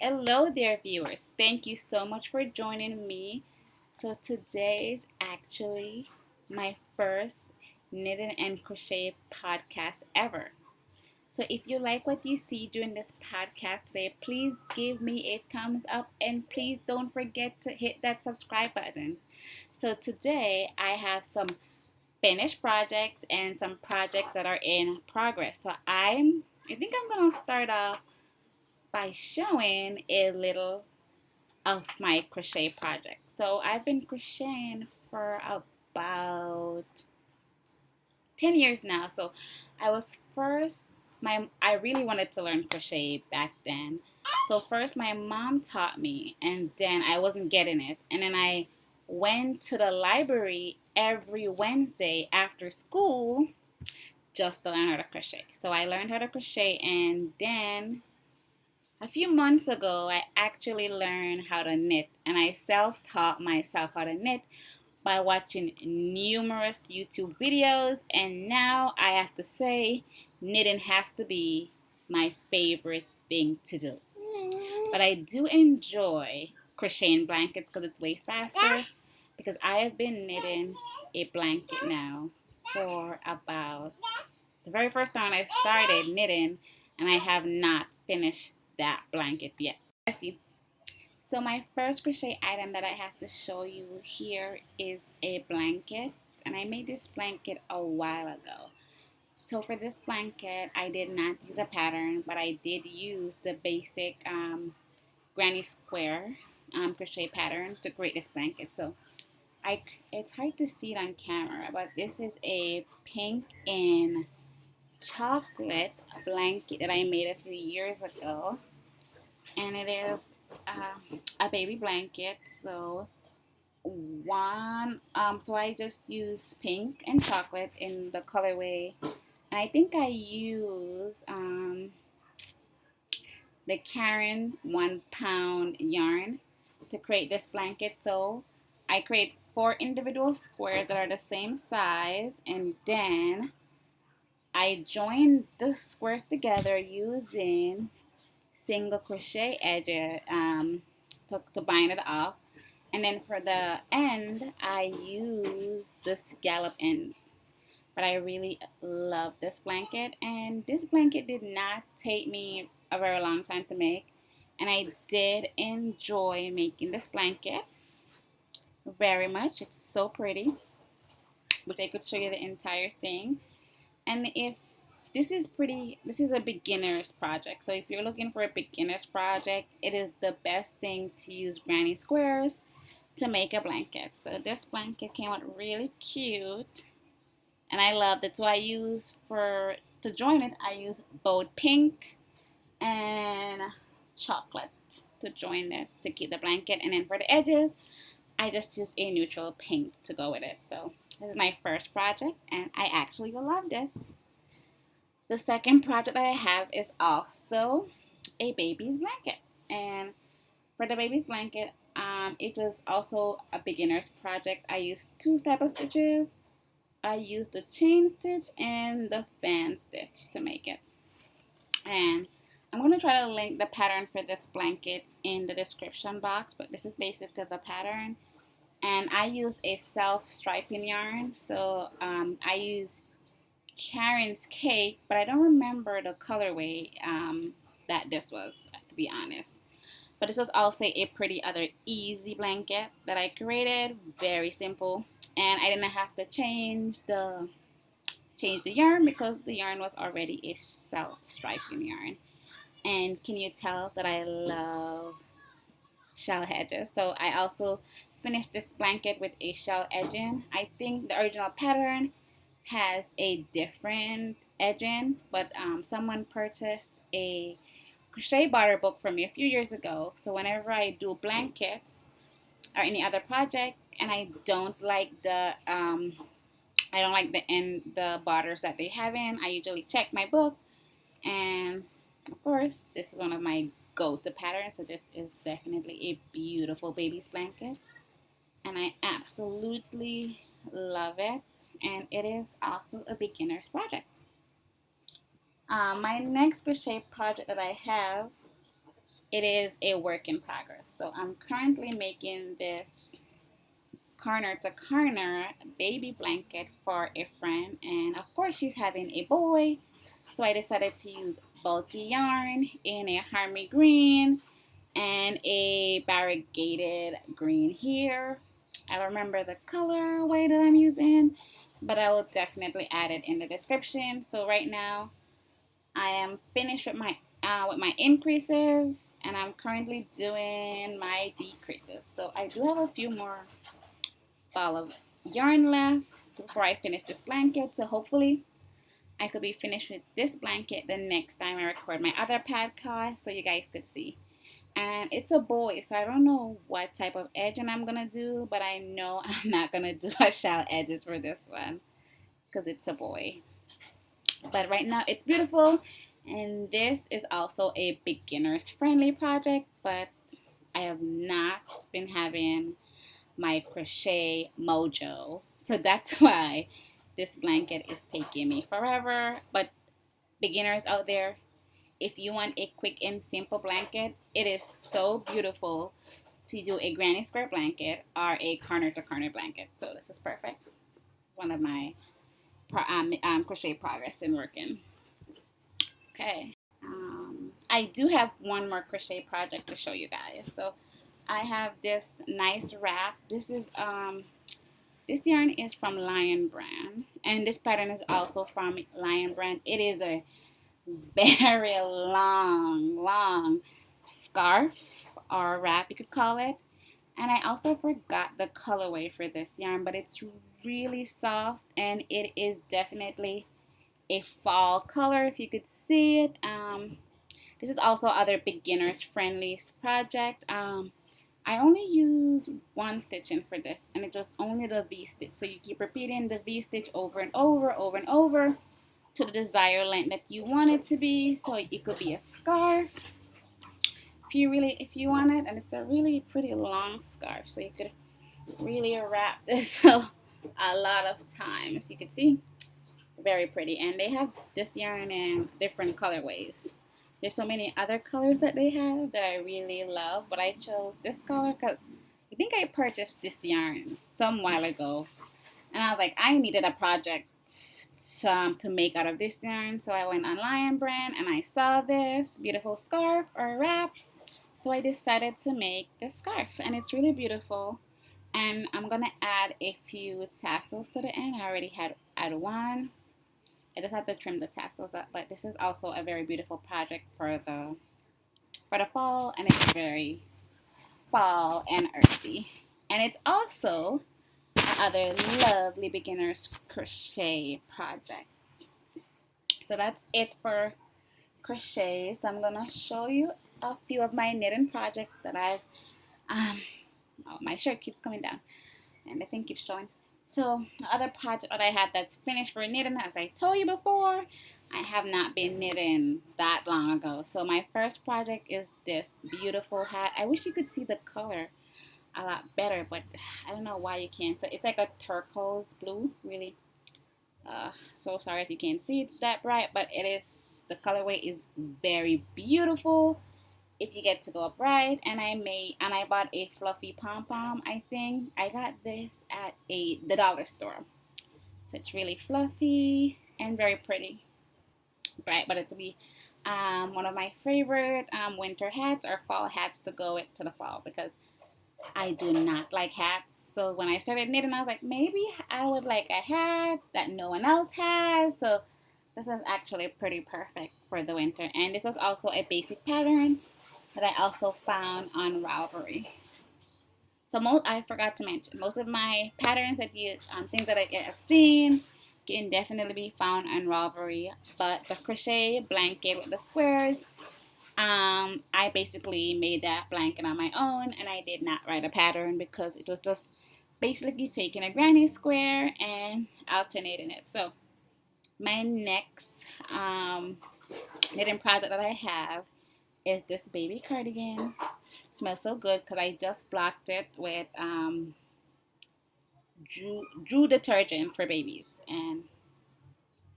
Hello there, viewers. Thank you so much for joining me. So, today's actually my first knitting and crochet podcast ever. So, if you like what you see during this podcast today, please give me a thumbs up and please don't forget to hit that subscribe button. So, today I have some finished projects and some projects that are in progress. So, I think I'm going to start off by showing a little of my crochet project. So I've been crocheting for about 10 years now. So I was first I really wanted to learn crochet back then. So first my mom taught me and then I wasn't getting it. And then I went to the library every Wednesday after school just to learn how to crochet. So I learned how to crochet and then a few months ago, I actually learned how to knit, and I self taught myself how to knit by watching numerous YouTube videos. And now I have to say, knitting has to be my favorite thing to do. But I do enjoy crocheting blankets because it's way faster. Because I have been knitting a blanket now for about the very first time I started knitting, and I have not finished that blanket yet. I see. So my first crochet item that I have to show you here is a blanket, and I made this blanket a while ago. So for this blanket, I did not use a pattern, but I did use the basic granny square crochet pattern to create this blanket. So it's hard to see it on camera, but this is a pink and chocolate blanket that I made a few years ago, and it is a baby blanket. So I just use pink and chocolate in the colorway, and I think I use the Karen 1 pound yarn to create this blanket. So I create 4 individual squares that are the same size, and then I joined the squares together using single crochet edges to bind it off. And then for the end, I use the scallop ends. But I really love this blanket. And this blanket did not take me a very long time to make. And I did enjoy making this blanket very much. It's so pretty, which I could show you the entire thing. And if this is a beginner's project. So if you're looking for a beginner's project, it is the best thing to use granny squares to make a blanket. So this blanket came out really cute, and I loved it. So I use to join it, I use both pink and chocolate to join it to keep the blanket. And then for the edges, I just use a neutral pink to go with it. So this is my first project, and I actually love this. The second project I have is also a baby's blanket. And for the baby's blanket, it was also a beginner's project. I used 2 types of stitches. I used the chain stitch and the fan stitch to make it. And I'm going to try to link the pattern for this blanket in the description box, but this is basically the pattern. And I use a self-striping yarn. So I use Karen's Cake, but I don't remember the colorway that this was, to be honest. But this was also a pretty other easy blanket that I created, very simple, and I didn't have to change the yarn because the yarn was already a self-striping yarn. And can you tell that I love shell edges? So I also finished this blanket with a shell edging. I think the original pattern has a different edging, but someone purchased a crochet barter book from me a few years ago. So whenever I do blankets or any other project, and I don't like the borders that they have in, I usually check my book, and of course this is one of my go-to patterns. So this is definitely a beautiful baby's blanket, and I absolutely love it, and it is also a beginner's project. My next crochet project that I have it is a work in progress. So I'm currently making this corner to corner baby blanket for a friend, and of course she's having a boy, so I decided to use bulky yarn in a harmy green and a variegated green here. I don't remember the colorway that I'm using, but I will definitely add it in the description. So right now I am finished with my increases, and I'm currently doing my decreases. So I do have a few more ball of yarn left before I finish this blanket. So hopefully I could be finished with this blanket the next time I record my other podcast so you guys could see. And it's a boy, so I don't know what type of edging I'm gonna do, but I know I'm not gonna do a shell edges for this one because it's a boy. But right now it's beautiful, and this is also a beginner's friendly project, but I have not been having my crochet mojo, so that's why this blanket is taking me forever. But beginners out there, if you want a quick and simple blanket, it is so beautiful to do a granny square blanket or a corner to corner blanket. So this is perfect. It's one of my crochet progress in working. Okay. I do have one more crochet project to show you guys. So I have this nice wrap. This yarn is from Lionbrand, and this pattern is also from Lionbrand. It is a very long scarf or wrap, you could call it. And I also forgot the colorway for this yarn, but it's really soft, and it is definitely a fall color if you could see it. This is also other beginners friendly project. I only used one stitching for this, and it was only the V stitch. So you keep repeating the V stitch over and over to the desired length that you want it to be. So it could be a scarf if you want it, and it's a really pretty long scarf. So you could really wrap this a lot of times. You could see, very pretty, and they have this yarn in different colorways. There's so many other colors that they have that I really love, but I chose this color because I think I purchased this yarn some while ago, and I was like, I needed a project to make out of this yarn, so I went on Lionbrand and I saw this beautiful scarf or wrap, so I decided to make this scarf, and it's really beautiful. And I'm gonna add a few tassels to the end. I already had one. I just have to trim the tassels up, but this is also a very beautiful project for the fall, and it's very fall and earthy. And it's also another lovely beginner's crochet project. So that's it for crochet. So I'm gonna show you a few of my knitting projects that I've oh, my shirt keeps coming down and the thing keeps showing. So the other project that I have that's finished for knitting, as I told you before, I have not been knitting that long ago. So my first project is this beautiful hat. I wish you could see the color a lot better, but I don't know why you can't. So it's like a turquoise blue, really. So sorry if you can't see it that bright, but it is, the colorway is very beautiful if you get to go upright. And I bought a fluffy pom-pom. I think I got this at the dollar store, so it's really fluffy and very pretty, bright, but it will be one of my favorite winter hats or fall hats to go to the fall, because I do not like hats. So when I started knitting, I was like, maybe I would like a hat that no one else has. So this is actually pretty perfect for the winter. And this was also a basic pattern that I also found on Ravelry. So I forgot to mention, most of my patterns that things that I have seen can definitely be found on Ravelry. But the crochet blanket with the squares, I basically made that blanket on my own, and I did not write a pattern because it was just basically taking a granny square and alternating it. So my next knitting project that I have is this baby cardigan. It smells so good because I just blocked it with Drew detergent for babies, and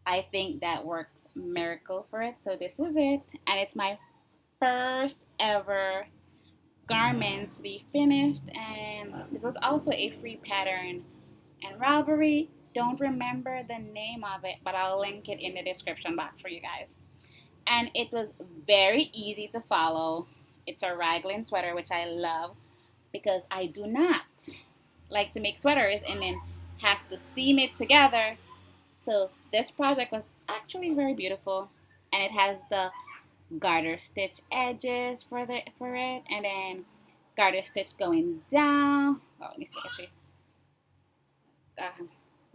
I think that works miracle for it. So this is it, and it's my first ever garment to be finished, and this was also a free pattern and Ravelry. Don't remember the name of it, but I'll link it in the description box for you guys. And it was very easy to follow. It's a raglan sweater, which I love because I do not like to make sweaters and then have to seam it together. So this project was actually very beautiful, and it has the garter stitch edges for it, and then garter stitch going down. Oh, let me see actually.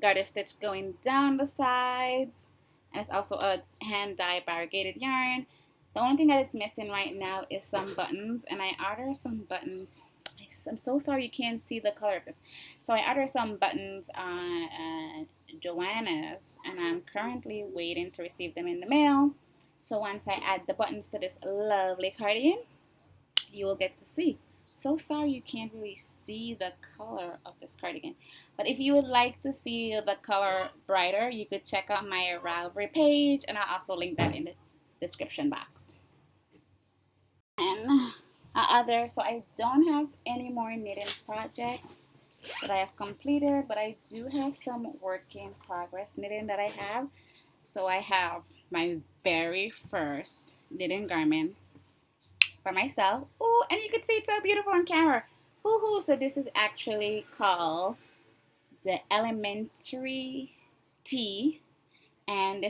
Garter stitch going down the sides, and it's also a hand dye variegated yarn. The only thing that it's missing right now is some buttons, and I ordered some buttons. I'm so sorry you can't see the color of this. So I ordered some buttons on Joanna's, and I'm currently waiting to receive them in the mail. So once I add the buttons to this lovely cardigan, you will get to see. So sorry you can't really see the color of this cardigan. But if you would like to see the color brighter, you could check out my Ravelry page, and I'll also link that in the description box. And so I don't have any more knitting projects that I have completed, but I do have some work in progress knitting that I have. So I have my very first knitting garment for myself. Ooh, and you can see it's so beautiful on camera. Woohoo! So this is actually called the Elementary Tee, and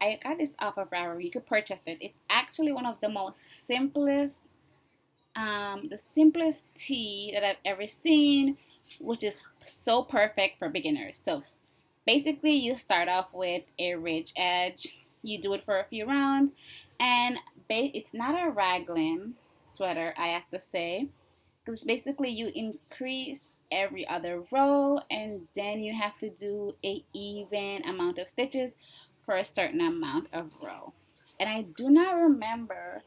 I got this off of Ravelry. You could purchase it. It's actually one of the most simplest tee that I've ever seen, which is so perfect for beginners. So basically you start off with a ridge edge. You do it for a few rounds, and it's not a raglan sweater, I have to say, because basically you increase every other row, and then you have to do a even amount of stitches for a certain amount of row. And I do not remember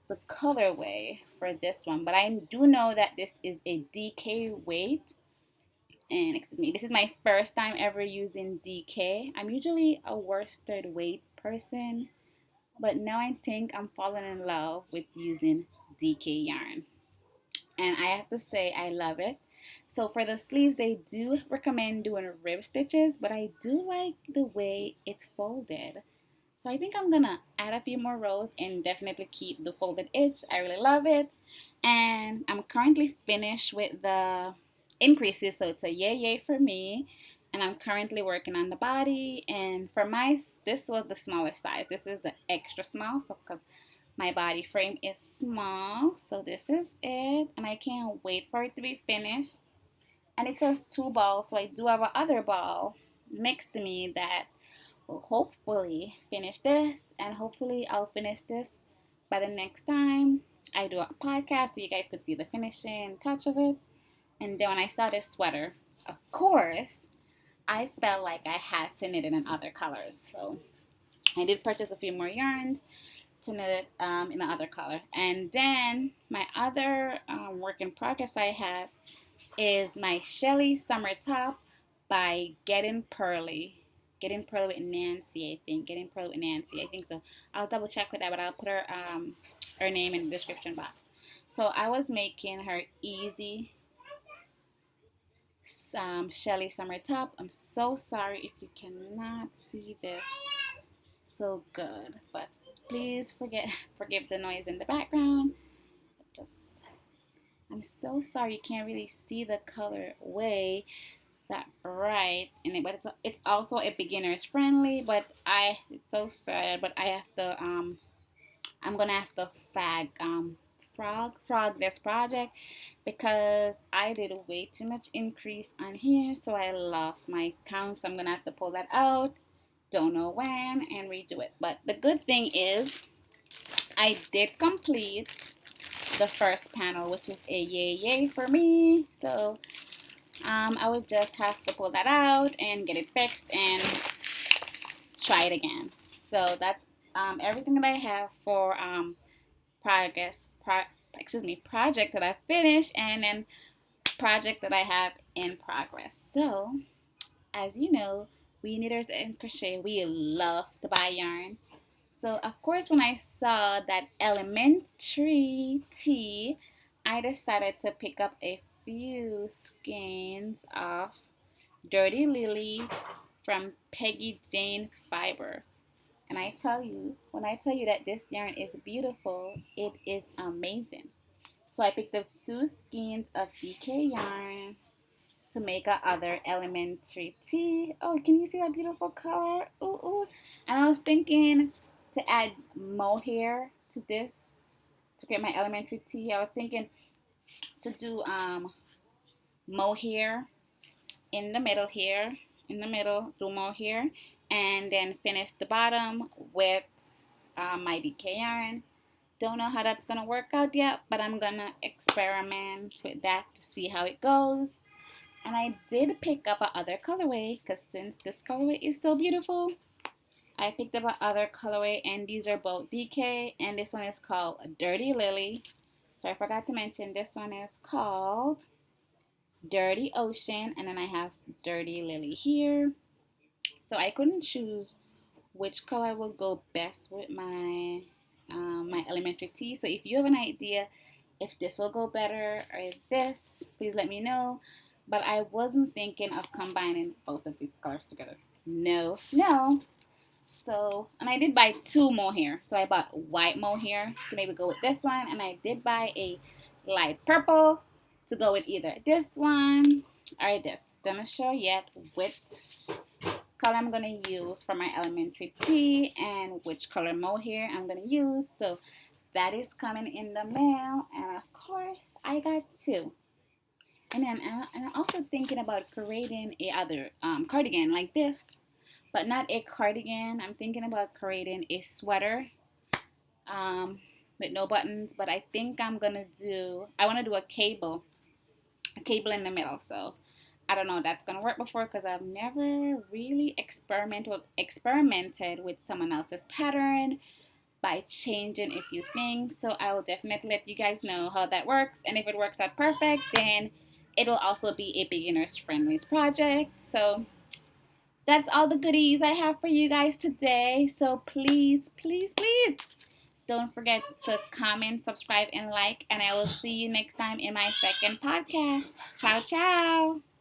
the colorway for this one, but I do know that this is a DK weight. And excuse me, this is my first time ever using DK. I'm usually a worsted weight person, but now I think I'm falling in love with using DK yarn. And I have to say I love it. So for the sleeves, they do recommend doing rib stitches, but I do like the way it's folded. So I think I'm gonna add a few more rows and definitely keep the folded edge. I really love it. And I'm currently finished with the increases, so it's a yay for me. And I'm currently working on the body, and for this was the smaller size. This is the extra small, so because my body frame is small, so this is it, and I can't wait for it to be finished. And it says 2 balls, so I do have another ball next to me that will hopefully finish this, and hopefully I'll finish this by the next time I do a podcast, so you guys could see the finishing touch of it. And then when I saw this sweater, of course, I felt like I had to knit it in other colors. So I did purchase a few more yarns to knit it in the other color. And then my other work in progress I have is my Shelly Summer top by Getting Pearly. Getting Pearly with Nancy, I think. Getting Pearly with Nancy, I think so. I'll double check with that, but I'll put her name in the description box. So I was making her easy Shelly Summer top. I'm so sorry if you cannot see this so good, but please forgive the noise in the background. I'm so sorry you can't really see the color way that bright in it, but it's also a beginner's friendly. But it's so sad, but I have to I'm gonna have to frog this project because I did way too much increase on here, so I lost my count. So I'm gonna have to pull that out, don't know when, and redo it. But the good thing is I did complete the first panel, which is a yay for me. So I would just have to pull that out and get it fixed and try it again. So that's everything that I have for project that I finished, and then project that I have in progress. So as you know, we knitters and crochet, we love to buy yarn. So of course when I saw that elementary tee, I decided to pick up a few skeins of Dirty Lily from Peggy Jane Fiber. And I tell you, when I tell you that this yarn is beautiful, it is amazing. So I picked up 2 skeins of DK yarn to make a other elementary tee. Oh, can you see that beautiful color? Ooh, ooh. And I was thinking to add mohair to this to create my elementary tee. I was thinking to do mohair in the middle here, in the middle, do mohair, and then finish the bottom with my DK yarn. Don't know how that's gonna work out yet, but I'm gonna experiment with that to see how it goes. And I did pick up another colorway because since this colorway is so beautiful, I picked up another colorway, and these are both DK, and this one is called Dirty Lily. So I forgot to mention this one is called Dirty Ocean, and then I have Dirty Lily here. So I couldn't choose which color will go best with my my elementary tee. So if you have an idea if this will go better or this, please let me know. But I wasn't thinking of combining both of these colors together. No, no. So, and I did buy 2 mohair. So I bought white mohair to maybe go with this one, and I did buy a light purple to go with either this one or this. Don't show yet which color I'm going to use for my elementary tee and which color mohair I'm going to use. So that is coming in the mail, and of course I got 2. And then I'm also thinking about creating a other cardigan like this, but not a cardigan. I'm thinking about creating a sweater with no buttons, but I think I want to do a cable in the middle. So I don't know if that's gonna work before because I've never really experimented with someone else's pattern by changing a few things. So I will definitely let you guys know how that works, and if it works out perfect, then it will also be a beginner's friendly project. So that's all the goodies I have for you guys today. So please, please, please don't forget to comment, subscribe, and like, and I will see you next time in my second podcast. Ciao, ciao.